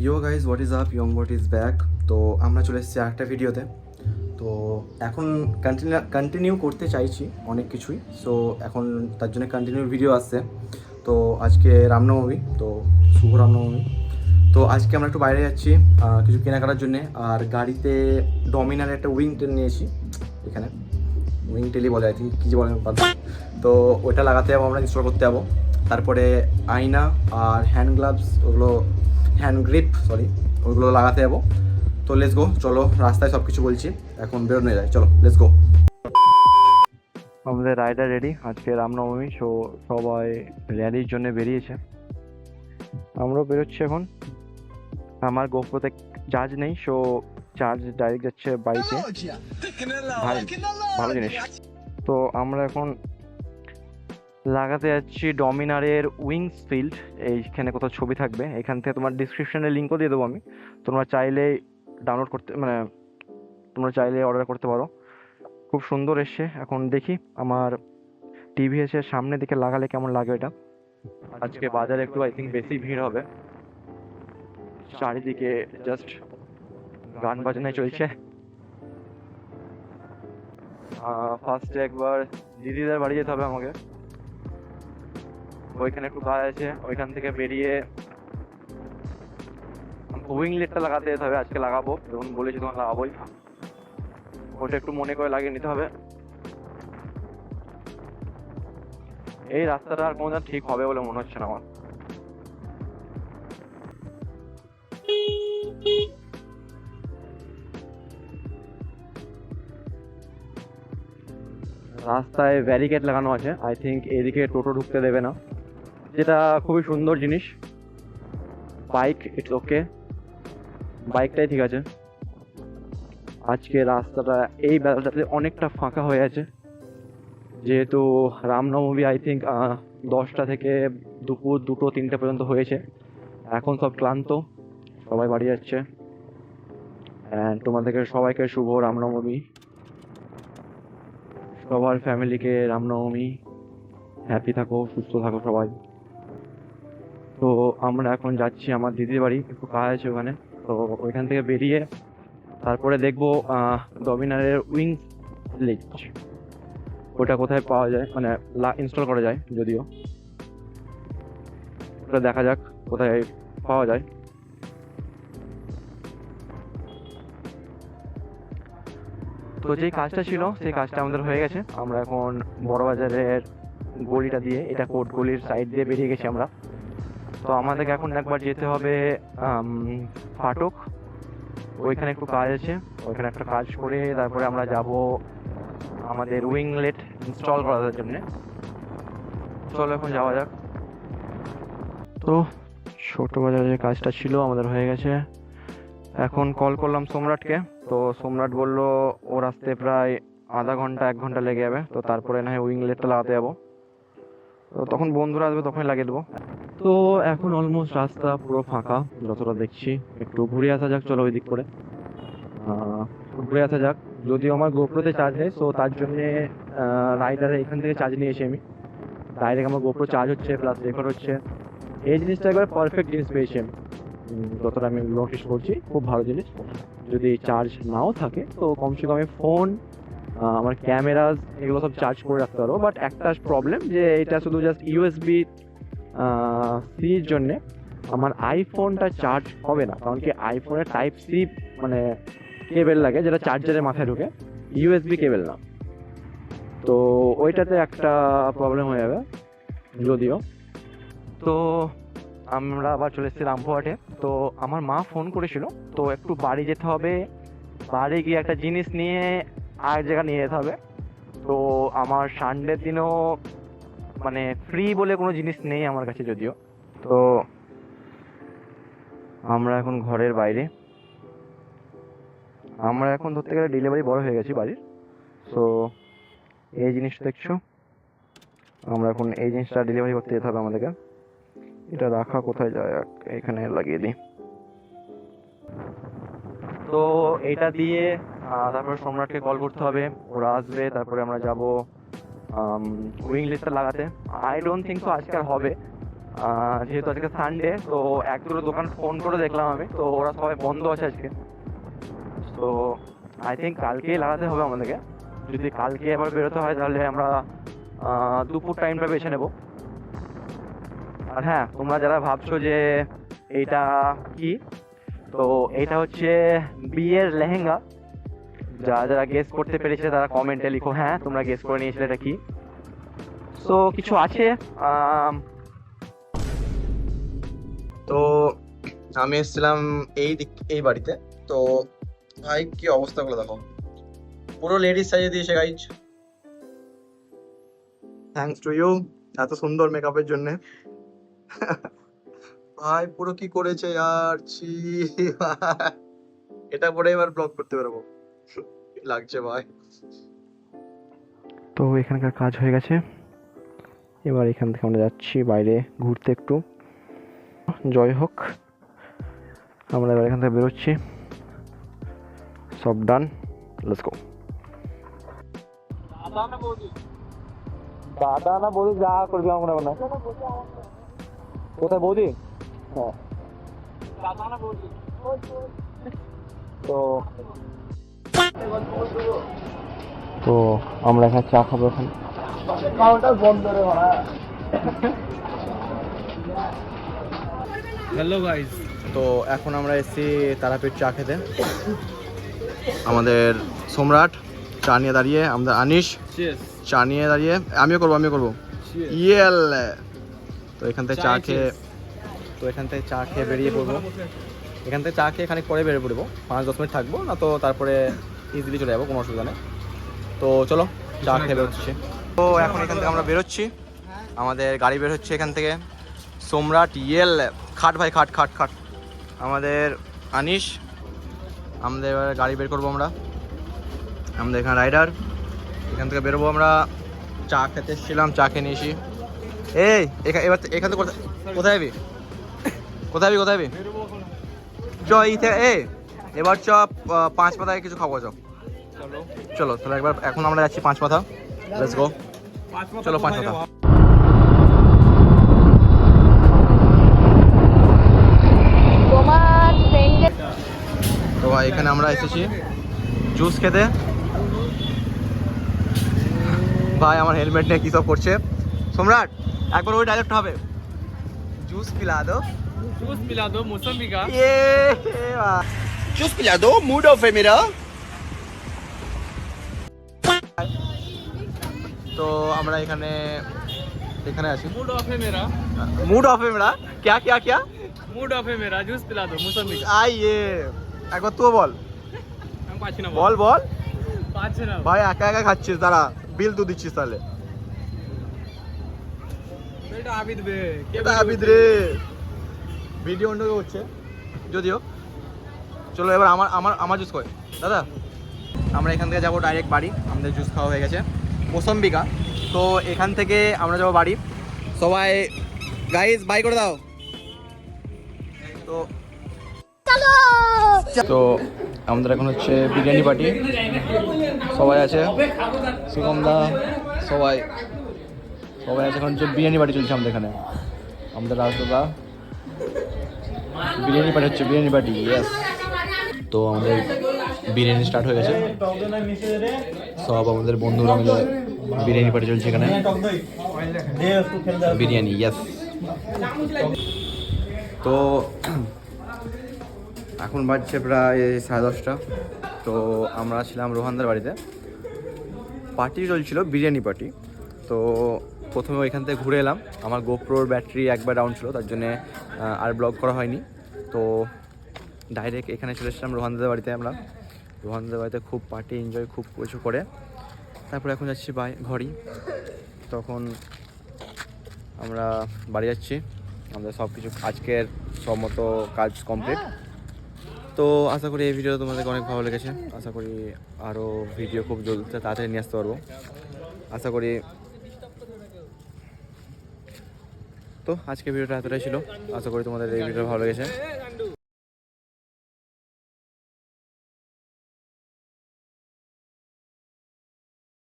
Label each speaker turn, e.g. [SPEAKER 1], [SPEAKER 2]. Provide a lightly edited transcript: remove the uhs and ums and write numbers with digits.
[SPEAKER 1] Yo guys, what is up, young what is back. তো আমরা চলে এসেছি আরেকটা ভিডিওতে। তো এখন কন্টিনিউ করতে চাইছি অনেক কিছুই, সো এখন তার জন্য কন্টিনিউ ভিডিও আসছে। তো আজকে রামনবমী, তো শুভ রামনবমী। তো আজকে আমরা একটু বাইরে যাচ্ছি কিছু কেনাকাটার জন্যে। আর গাড়িতে ডমিনার একটা উইং টেল নিয়েছি, এখানে উইং টেলই বলে, আই থিঙ্ক কী যে বলে। তো ওটা লাগাতে যাবো, আমরা ইনস্টল করতে যাবো। তারপরে আয়না আর হ্যান্ড গ্লাভস, ওগুলো হ্যান্ড গ্রিপ সরি, ওইগুলো লাগাতে যাবো। তো লেটস গো, চলো রাস্তায় সব কিছু বলছি, এখন বেরোনো যায়, চলো লেটস গো। আমাদের রাইডার রেডি, আজকে রামনবমী, সো সবাই র্যালির জন্য বেরিয়েছে, আমরাও বেরোচ্ছি এখন। আমার গোপ্রোতে চার্জ নেই, সো চার্জ ডাইরেক্ট যাচ্ছে বাইকে। ভাই ভালো জিনিস। তো আমরা এখন লাগাতে যাচ্ছি ডমিনারের উইংস ফিল্ড। এইখানে কোথাও ছবি থাকবে, এখান থেকে তোমার ডিসক্রিপশানে লিঙ্কও দিয়ে দেবো আমি। তোমরা চাইলে ডাউনলোড করতে, মানে তোমরা চাইলে অর্ডার করতে পারো। খুব সুন্দর এসছে। এখন দেখি আমার টিভিএসের সামনে দিকে লাগালে কেমন লাগে এটা। আজকে বাজারে একটু আই থিঙ্ক বেশি ভিড় হবে, চারিদিকে জাস্ট গান বাজনায় চলছে। ফার্স্টে একবার দিদিদের বাড়ি যেতে হবে আমাকে, ওইখানে একটু কাজ আছে। ওইখান থেকে বেরিয়ে উইং লেটটা লাগাতে যেতে হবে, আজকে লাগাবো, যখন বলেছি তখন লাগাবোই। ওটা একটু মনে করে লাগিয়ে নিতে হবে। এই রাস্তাটা আর কোনোদিন ঠিক হবে বলে মনে হচ্ছে না আমার। রাস্তায় ব্যারিকেড লাগানো আছে, আই থিঙ্ক এদিকে টোটো ঢুকতে দেবে না, যেটা খুবই সুন্দর জিনিস। বাইক ইটস ওকে, বাইকটাই ঠিক আছে। আজকে রাস্তাটা এই বেলাটাতে অনেকটা ফাঁকা হয়ে আছে, যেহেতু রামনবমী আই থিঙ্ক 10টা থেকে দুপুর 2-3টে পর্যন্ত হয়েছে। এখন সব ক্লান্ত, সবাই বাড়ি যাচ্ছে। অ্যান্ড তোমাদেরকে সবাইকে শুভ রামনবমী, সবার ফ্যামিলিকে রামনবমী, হ্যাপি থাকো, সুস্থ থাকো সবাই। তো আমরা এখন যাচ্ছি আমার দিদির বাড়ি, একটু কাজ আছে ওখানে। তো ওইখান থেকে বেরিয়ে তারপরে দেখবো ডমিনারের উইংস লিট, ওটা কোথায় পাওয়া যায়, মানে ইনস্টল করা যায় যদিও, ওটা দেখা যাক কোথায় পাওয়া যায়। তো যেই কাজটা ছিল সেই কাজটা আমাদের হয়ে গেছে। আমরা এখন বড়বাজারের গলিটা দিয়ে, এটা কোট গলির সাইড দিয়ে বেরিয়ে গেছি আমরা। তো আমাদেরকে এখন একবার যেতে হবে ফাটক, ওইখানে একটু কাজ আছে, ওইখানে একটা কাজ করে তারপরে আমরা যাব আমাদের উইংলেট ইনস্টল করার জন্য। চলো এখন যাওয়া যাক। তো ছোট বাজারে যে কাজটা ছিল আমাদের হয়ে গেছে। এখন কল করলাম সম্রাটকে, তো সম্রাট বললো ওর আসতে প্রায় আধা ঘন্টা 1 ঘন্টা লেগে যাবে, তো তারপরে না হয় উইংলেটটা লাগাতে যাবো। তো তখন বন্ধুরা আসবে, তখনই লাগিয়ে দেবো। তো এখন অলমোস্ট রাস্তা পুরো ফাঁকা যতটা দেখছি। একটু ঘুরে আসা যাক, চলো ওই দিক করে ঘুরে আসা যাক। যদিও আমার গোপ্রোতে চার্জ নেই, সো তার জন্যে রাইডারে এখান থেকে চার্জ নিয়েছি আমি। ডাইরেক্ট আমার গোপ্রো চার্জ হচ্ছে, প্লাস রেকর্ড হচ্ছে। এই জিনিসটা একবার পারফেক্ট জিনিস পেয়েছি আমি, যতটা আমি নোটিস করছি, খুব ভালো জিনিস। যদি চার্জ নাও থাকে তো কমসে কম ফোন, আমার ক্যামেরাজ, এগুলো সব চার্জ করে রাখতে পারবো। বাট একটা প্রবলেম, যে এটা শুধু জাস্ট ইউএসবি সির জন্যে, আমার আইফোনটা চার্জ হবে না, কারণ কি আইফোনের টাইপ সি মানে কেবেল লাগে, যেটা চার্জারের মাথায় ঢুকে, ইউএসবি কেবেল না। তো ওইটাতে একটা প্রবলেম হয়ে যাবে যদিও। তো আমরা আবার চলে এসেছি রামপুরহাটে। তো আমার মা ফোন করেছিল, তো একটু বাড়ি যেতে হবে, বাড়ি গিয়ে একটা জিনিস নিয়ে আর জায়গা নিয়ে যেতে হবে। তো আমার সানডের দিনও মানে ফ্রি বলে কোনো জিনিস নেই আমার কাছে যদিও। তো আমরা এখন ঘরের বাইরে, আমরা এখন ধরতে গেলে ডেলিভারি বয় হয়ে গেছি বাড়ির। সো এই জিনিসটা দেখছো, আমরা এখন এই জিনিসটা ডেলিভারি করতে যেতে হবে আমাদেরকে। এটা রাখা কোথায় যায়, এখানে লাগিয়ে দিই। তো এটা দিয়ে তারপর সম্রাটকে কল করতে হবে, ওরা আসবে, তারপরে আমরা যাব উইং লিস্টটা লাগাতে। আই ডোন্ট থিঙ্ক সো আজকে আর হবে, যেহেতু আজকে সানডে। তো এক দুটো দোকান ফোন করে দেখলাম আমি, তো ওরা সবাই বন্ধ আছে আজকে। তো আই থিঙ্ক কালকেই লাগাতে হবে আমাদেরকে। যদি কালকে আবার বেরোতে হয় তাহলে আমরা দুপুর টাইমটা বেছে নেব। আর হ্যাঁ, তোমরা যারা ভাবছো যে এইটা কি, তো এইটা হচ্ছে বিয়ের লেহেঙ্গা। যারা যারা গেস করতে পেরেছে তারা কমেন্টে লিখো হ্যাঁ তোমরা গেস করে নিয়েছিলে এটা কি। তো কিছু আছে।
[SPEAKER 2] তো আমি এসেছিলাম এই বাড়িতে। তো ভাই কি অবস্থাগুলো দেখো, পুরো লেডিস সাজিয়ে দিয়েছে গাইজ। থ্যাঙ্কস টু ইউ এত সুন্দর মেকআপের জন্য। ভাই পুরো কি করেছে আর ছি। এটা পরে এবার ব্লগ করতে পারবো লাগছে ভাই।
[SPEAKER 1] তো এখানকার কাজ হয়ে গেছে, এবার এখান থেকে আমরা যাচ্ছি বাইরে ঘুরতে একটু। জয় হোক, আমরা এবার এখান থেকে বেরোচ্ছি। সব ডান, লেটস গো। দাদা না বৌদি যা করবি আমরা না। কোথায় বৌদি? হ্যাঁ তো তো আমরা এখানে চা খাবো এখানে।
[SPEAKER 2] হ্যালো গাইস, তো এখন আমরা এসেছি তারাপীঠ চা খেতে। আমাদের সম্রাট চা নিয়ে দাঁড়িয়ে, আমাদের আনিশ চা নিয়ে দাঁড়িয়ে। আমিও করবো ইয়েল। তো এখান থেকে চা খেয়ে বেরিয়ে পড়বো। এখান থেকে চা খেয়ে খানিক পরে বেরিয়ে পড়বো, 5-10 মিনিট থাকবো, না তো তারপরে ইজিলি চলে যাবো, কোনো অসুবিধা নেই। তো চলো চা খেয়ে বেরোচ্ছি। তো এখন এখান থেকে আমরা বেরোচ্ছি, আমাদের গাড়ি বের হচ্ছে এখান থেকে। সম্রাট ইয়েল, খাট ভাই খাট খাট খাট। আমাদের আনিশ, আমাদের এবার গাড়ি বের করবো আমরা। আমাদের এখানে রাইডার, এখান থেকে বেরোবো আমরা। চা খেতে এসেছিলাম, চা খেয়ে নিয়েছি। এই এবার এখান থেকে কোথায় যাবি? কোথায় যাবি? চ এবার চ 5 পাতায় কিছু খাবো। চলো তাহলে একবার এখন আমরা যাচ্ছি 5 পাতা। লেটস গো, চলো 5 পাতা। তো ভাই এখানে আমরা এসেছি জুস খেতে। ভাই আমার হেলমেট নিয়ে কী সব করছে সম্রাট। একবার ওই ডাইরেক্ট হবে, জুস পিলা দো मौसमी का। ये जूस पिला दो, मूड ऑफ है मेरा। तो আমরা এখানে আছি। मूड ऑफ है मेरा क्या मूड ऑफ है मेरा, जूस पिला दो मौसमी का। आइए একবার তুই বল। আমি পাচ্ছি না, বল পাচ্ছি না ভাই। একা খাচ্ছিস, দাঁড়া বিল তুই দিচ্ছিস তাহলে। এটা আবিদ রে ভিডিও অন্য হচ্ছে যদিও। চলো এবার আমার জুস কই দাদা। আমরা এখান থেকে যাবো ডাইরেক্ট বাড়ি, আমাদের জুস খাওয়া হয়ে গেছে মৌসম্বিকা। তো এখান থেকে আমরা যাবো বাড়ি। সবাই গাইস বাই করে দাও। তো আমাদের এখন হচ্ছে বিরিয়ানি পার্টি, সবাই আছে, শিবম দা সবাই আছে। এখন হচ্ছে বিরিয়ানি পার্টি চলছে আমাদের এখানে। আমাদের রাজদাদা বিরিয়ানি পার্টি ইয়েস। তো আমাদের বিরিয়ানি স্টার্ট হয়ে গেছে, সব আমাদের বন্ধুরা মিলে বিরিয়ানি পার্টি চলছে এখানে। বিরিয়ানি ইয়েস। তো এখন বাজছে প্রায় 10:30। তো আমরা ছিলাম রোহানদার বাড়িতে, পার্টি চলছিল বিরিয়ানি পার্টি। তো প্রথমে ওইখান থেকে ঘুরে এলাম, আমার গোপ্রোর ব্যাটারি একবার ডাউন ছিল, তার জন্যে আর ব্লগ করা হয়নি। তো ডাইরেক্ট এখানে চলে এসেছিলাম রোহানদার বাড়িতে। আমরা রোহানদার বাড়িতে খুব পার্টি এনজয় খুব কিছু করে, তারপরে এখন যাচ্ছি ঘরই। তখন আমরা বাড়ি যাচ্ছি, আমাদের সব কিছু আজকের সব মতো কাজ কমপ্লিট। তো আশা করি এই ভিডিও তোমাদের অনেক ভালো লেগেছে। আশা করি আরও ভিডিও খুব জলদি তাড়াতাড়ি নিয়ে আসতে পারবো আশা করি। তো আজকে ভিডিওটা এতটাই ছিল, আশা করি তোমাদের এই ভিডিও ভালো লেগেছে।